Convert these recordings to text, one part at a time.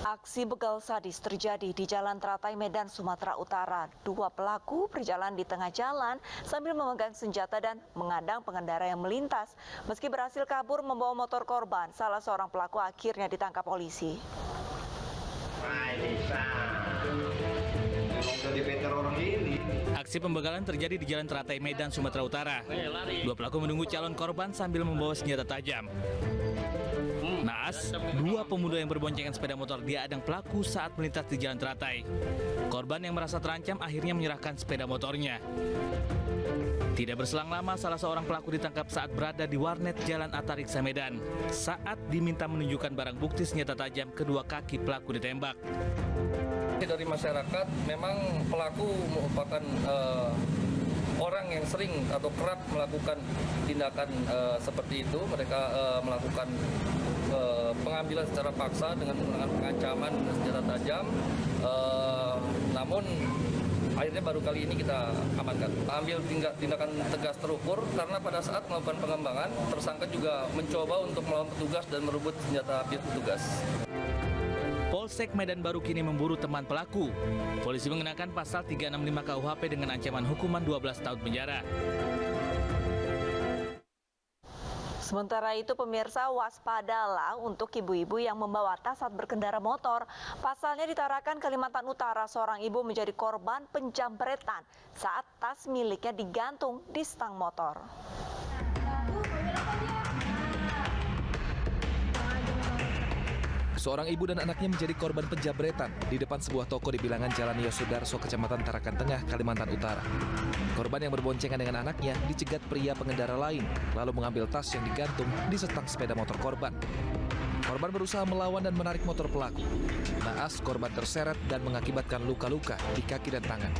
Aksi begal sadis terjadi di Jalan Teratai, Medan, Sumatera Utara. Dua pelaku berjalan di tengah jalan sambil memegang senjata dan mengadang pengendara yang melintas. Meski berhasil kabur membawa motor korban, salah seorang pelaku akhirnya ditangkap polisi. Aksi pembegalan terjadi di Jalan Teratai, Medan, Sumatera Utara. Dua pelaku menunggu calon korban sambil membawa senjata tajam. Naas, dua pemuda yang berboncengan sepeda motor diadang pelaku saat melintas di Jalan Teratai. Korban yang merasa terancam akhirnya menyerahkan sepeda motornya. Tidak berselang lama, salah seorang pelaku ditangkap saat berada di warnet Jalan Atariksa, Medan. Saat diminta menunjukkan barang bukti senjata tajam, kedua kaki pelaku ditembak. Dari masyarakat, memang pelaku merupakan orang yang sering atau kerap melakukan tindakan seperti itu. Mereka melakukan pengambilan secara paksa dengan menggunakan pengancaman dengan senjata tajam. Namun akhirnya baru kali ini kita amankan. Ambil tindakan tegas terukur karena pada saat melakukan pengembangan, tersangka juga mencoba untuk melawan petugas dan merebut senjata api petugas. Polsek Medan Baru kini memburu teman pelaku. Polisi mengenakan pasal 365 KUHP dengan ancaman hukuman 12 tahun penjara. Sementara itu pemirsa, waspadalah untuk ibu-ibu yang membawa tas saat berkendara motor. Pasalnya di Tarakan, Kalimantan Utara, seorang ibu menjadi korban penjamretan saat tas miliknya digantung di stang motor. Seorang ibu dan anaknya menjadi korban penjamretan di depan sebuah toko di bilangan Jalan Yosudarso, Kecamatan Tarakan Tengah, Kalimantan Utara. Korban yang berboncengan dengan anaknya dicegat pria pengendara lain, lalu mengambil tas yang digantung di stang sepeda motor korban. Korban berusaha melawan dan menarik motor pelaku. Naas, korban terseret dan mengakibatkan luka-luka di kaki dan tangan.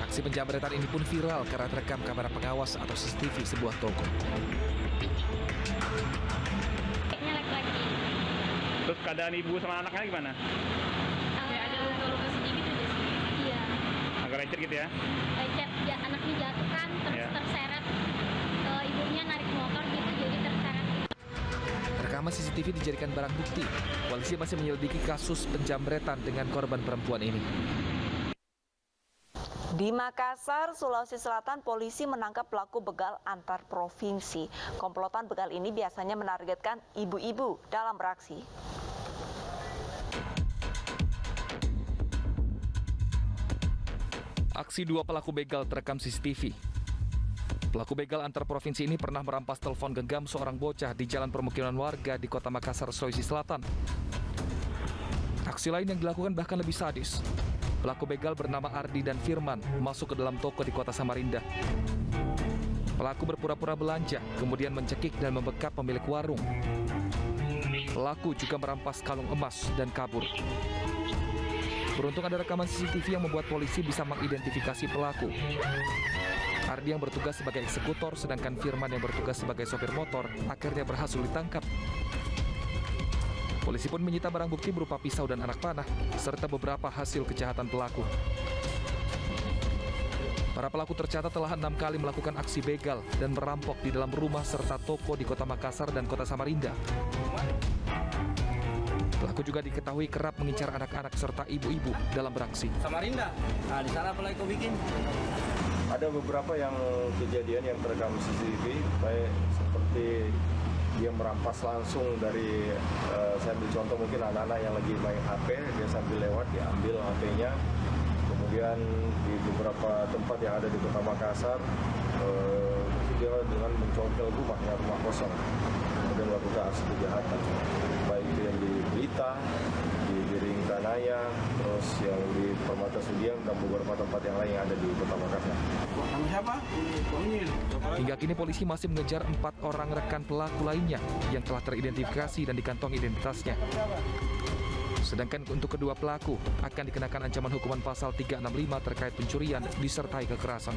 Aksi penjamretan ini pun viral karena terekam kamera pengawas atau CCTV sebuah toko. Terus keadaan ibu sama anaknya gimana? Kayak ada luka-luka sedikit aja sih. Iya. Agak lecet gitu ya? Lecet, ya, anaknya jatuh kan, terus Ya. terseret. Ibunya narik motor gitu, jadi terseret. Rekaman CCTV dijadikan barang bukti. Polisi masih menyelidiki kasus penjamretan dengan korban perempuan ini. Di Makassar, Sulawesi Selatan, polisi menangkap pelaku begal antar provinsi. Komplotan begal ini biasanya menargetkan ibu-ibu dalam beraksi. Aksi dua pelaku begal terekam CCTV. Pelaku begal antar provinsi ini pernah merampas telepon genggam seorang bocah di jalan permukiman warga di kota Makassar, Sulawesi Selatan. Aksi lain yang dilakukan bahkan lebih sadis. Pelaku begal bernama Ardi dan Firman masuk ke dalam toko di kota Samarinda. Pelaku berpura-pura belanja, kemudian mencekik dan membekap pemilik warung. Pelaku juga merampas kalung emas dan kabur. Beruntung ada rekaman CCTV yang membuat polisi bisa mengidentifikasi pelaku. Ardi yang bertugas sebagai eksekutor, sedangkan Firman yang bertugas sebagai sopir motor, akhirnya berhasil ditangkap. Polisi pun menyita barang bukti berupa pisau dan anak panah, serta beberapa hasil kejahatan pelaku. Para pelaku tercatat telah 6 kali melakukan aksi begal dan merampok di dalam rumah serta toko di kota Makassar dan kota Samarinda. Pelaku juga diketahui kerap mengincar anak-anak serta ibu-ibu dalam beraksi. Samarinda, nah di sana apa lagi kau bikin? Ada beberapa yang kejadian yang terekam CCTV, baik seperti dia merampas langsung dari, saya ambil contoh mungkin anak-anak yang lagi main HP, dia sambil lewat, dia ambil HP-nya. Kemudian di beberapa tempat yang ada di kota Makassar, dia dengan mencongkel rumah kosong, kemudian melakukan aksi kejahatan, baik itu yang di Blitar, di Biring Kanaya, terus yang di Permata Sudiang, dan beberapa tempat yang lain yang ada di kota Makassar. Hingga kini polisi masih mengejar 4 orang rekan pelaku lainnya yang telah teridentifikasi dan dikantongi identitasnya. Sedangkan untuk kedua pelaku akan dikenakan ancaman hukuman pasal 365 terkait pencurian disertai kekerasan.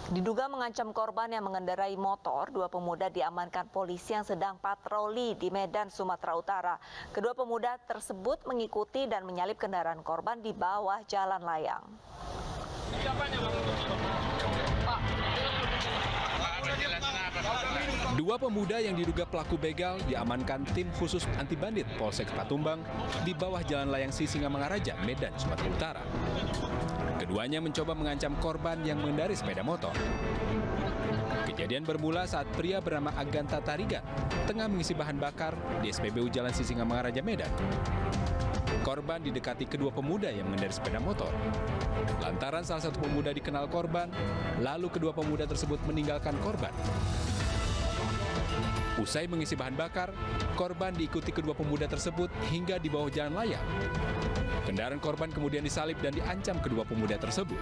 Diduga mengancam korban yang mengendarai motor, dua pemuda diamankan polisi yang sedang patroli di Medan, Sumatera Utara. Kedua pemuda tersebut mengikuti dan menyalip kendaraan korban di bawah jalan layang. Pak, Dua pemuda yang diduga pelaku begal diamankan tim khusus anti bandit Polsek Patumbang di bawah Jalan Layang Sisingamangaraja, Medan, Sumatera Utara. Keduanya mencoba mengancam korban yang mengendarai sepeda motor. Kejadian bermula saat pria bernama Aganta Tarigan tengah mengisi bahan bakar di SPBU Jalan Sisingamangaraja, Medan. Korban didekati kedua pemuda yang mengendarai sepeda motor. Lantaran salah satu pemuda dikenal korban, lalu kedua pemuda tersebut meninggalkan korban. Usai mengisi bahan bakar, korban diikuti kedua pemuda tersebut hingga di bawah jalan layang. Kendaraan korban kemudian disalip dan diancam kedua pemuda tersebut.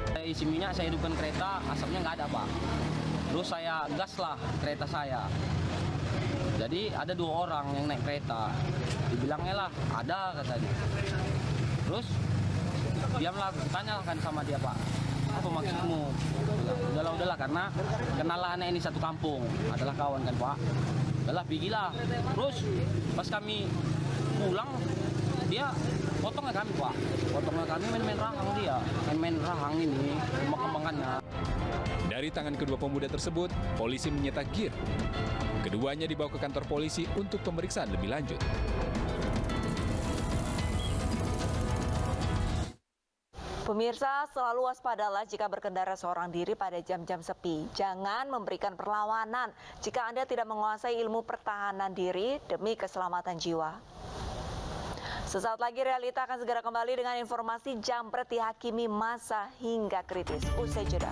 Saya isi minyak, saya hidupkan kereta, asapnya nggak ada, Pak. Terus saya gas lah kereta saya. Jadi ada 2 orang yang naik kereta. Dibilangnya lah, ada katanya. Terus diamlah, tanyakan sama dia, Pak. Apa maksudmu? Udahlah, karena kenalah anak ini satu kampung, adalah kawan kan, Pak. Udahlah, pergilah. Terus pas kami pulang, dia potongnya kami, Pak. Potongnya kami main-main rahang dia. Main-main rahang ini, kembang-kembangannya. Dari tangan kedua pemuda tersebut, polisi menyita gear. Keduanya dibawa ke kantor polisi untuk pemeriksaan lebih lanjut. Pemirsa, selalu waspadalah jika berkendara seorang diri pada jam-jam sepi. Jangan memberikan perlawanan jika Anda tidak menguasai ilmu pertahanan diri demi keselamatan jiwa. Sesaat lagi Realita akan segera kembali dengan informasi jambret dihakimi massa hingga kritis. Usai jeda.